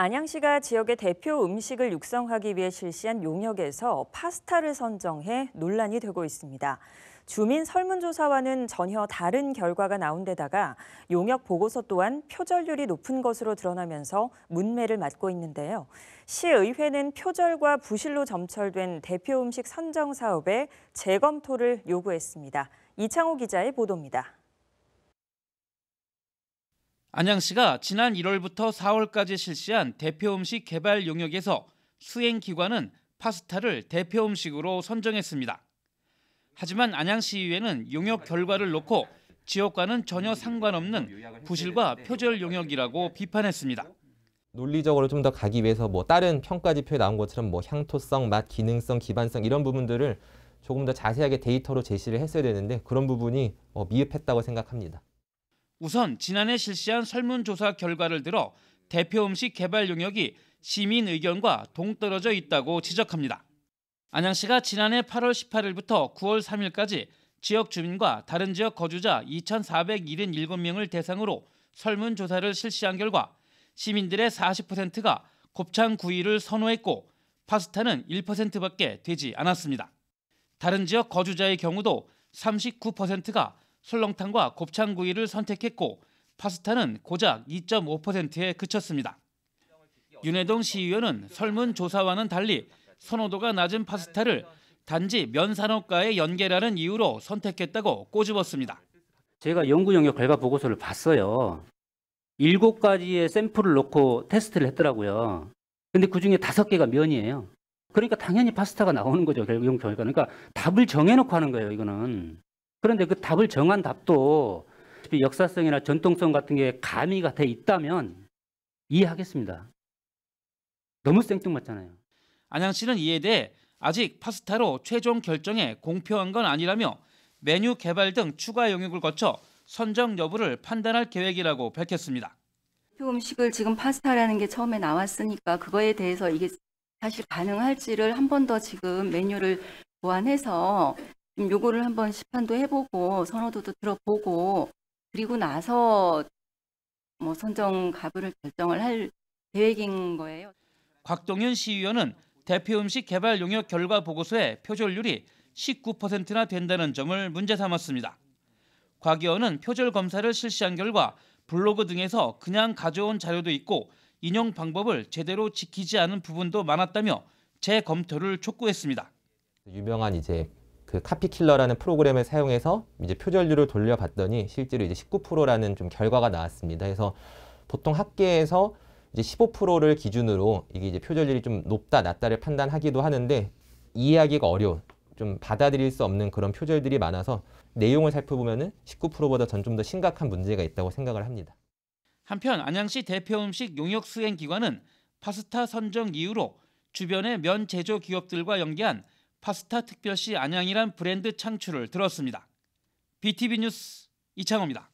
안양시가 지역의 대표 음식을 육성하기 위해 실시한 용역에서 파스타를 선정해 논란이 되고 있습니다. 주민 설문조사와는 전혀 다른 결과가 나온 데다가 용역 보고서 또한 표절률이 높은 것으로 드러나면서 문매를 맞고 있는데요. 시의회는 표절과 부실로 점철된 대표 음식 선정 사업의 재검토를 요구했습니다. 이창호 기자의 보도입니다. 안양시가 지난 1월부터 4월까지 실시한 대표 음식 개발 용역에서 수행기관은 파스타를 대표 음식으로 선정했습니다. 하지만 안양시의회는 용역 결과를 놓고 지역과는 전혀 상관없는 부실과 표절 용역이라고 비판했습니다. 논리적으로 좀 더 가기 위해서 다른 평가 지표에 나온 것처럼 향토성, 맛, 기능성, 기반성 이런 부분들을 조금 더 자세하게 데이터로 제시를 했어야 되는데 그런 부분이 미흡했다고 생각합니다. 우선 지난해 실시한 설문조사 결과를 들어 대표 음식 개발 용역이 시민 의견과 동떨어져 있다고 지적합니다. 안양시가 지난해 8월 18일부터 9월 3일까지 지역 주민과 다른 지역 거주자 2,477명을 대상으로 설문조사를 실시한 결과 시민들의 40%가 곱창 구이를 선호했고 파스타는 1%밖에 되지 않았습니다. 다른 지역 거주자의 경우도 39%가 설렁탕과 곱창구이를 선택했고 파스타는 고작 2.5%에 그쳤습니다. 윤해동 시의원은 설문조사와는 달리 선호도가 낮은 파스타를 단지 면산업과의 연계라는 이유로 선택했다고 꼬집었습니다. 제가 연구 용역 결과 보고서를 봤어요. 7가지의 샘플을 놓고 테스트를 했더라고요. 근데 그중에 5개가 면이에요. 그러니까 당연히 파스타가 나오는 거죠. 연구 결과는. 그러니까 답을 정해놓고 하는 거예요. 이거는. 그런데 그 답을 정한 답도 역사성이나 전통성 같은 게 가미가 돼 있다면 이해하겠습니다. 너무 생뚱맞잖아요. 안양시는 이에 대해 아직 파스타로 최종 결정에 공표한 건 아니라며 메뉴 개발 등 추가 용역을 거쳐 선정 여부를 판단할 계획이라고 밝혔습니다. 대표 음식을 지금 파스타라는 게 처음에 나왔으니까 그거에 대해서 이게 사실 가능할지를 한 번 더 지금 메뉴를 보완해서 요거를 한번 시판도 해보고 선호도도 들어보고 그리고 나서 선정 가부를 결정을 할 계획인 거예요. 곽동윤 시의원은 대표 음식 개발 용역 결과 보고서의 표절률이 19%나 된다는 점을 문제 삼았습니다. 곽 의원은 표절 검사를 실시한 결과 블로그 등에서 그냥 가져온 자료도 있고 인용 방법을 제대로 지키지 않은 부분도 많았다며 재검토를 촉구했습니다. 유명한 그 카피킬러라는 프로그램을 사용해서 표절률을 돌려봤더니 실제로 19%라는 좀 결과가 나왔습니다. 그래서 보통 학계에서 15%를 기준으로 이게 표절률이 좀 높다, 낮다를 판단하기도 하는데 이해하기가 어려운, 좀 받아들일 수 없는 그런 표절들이 많아서 내용을 살펴보면은 19%보다 전 좀 더 심각한 문제가 있다고 생각을 합니다. 한편 안양시 대표 음식 용역 수행 기관은 파스타 선정 이유로 주변의 면 제조 기업들과 연계한 파스타 특별시 안양이란 브랜드 창출을 들었습니다. BTV 뉴스 이창호입니다.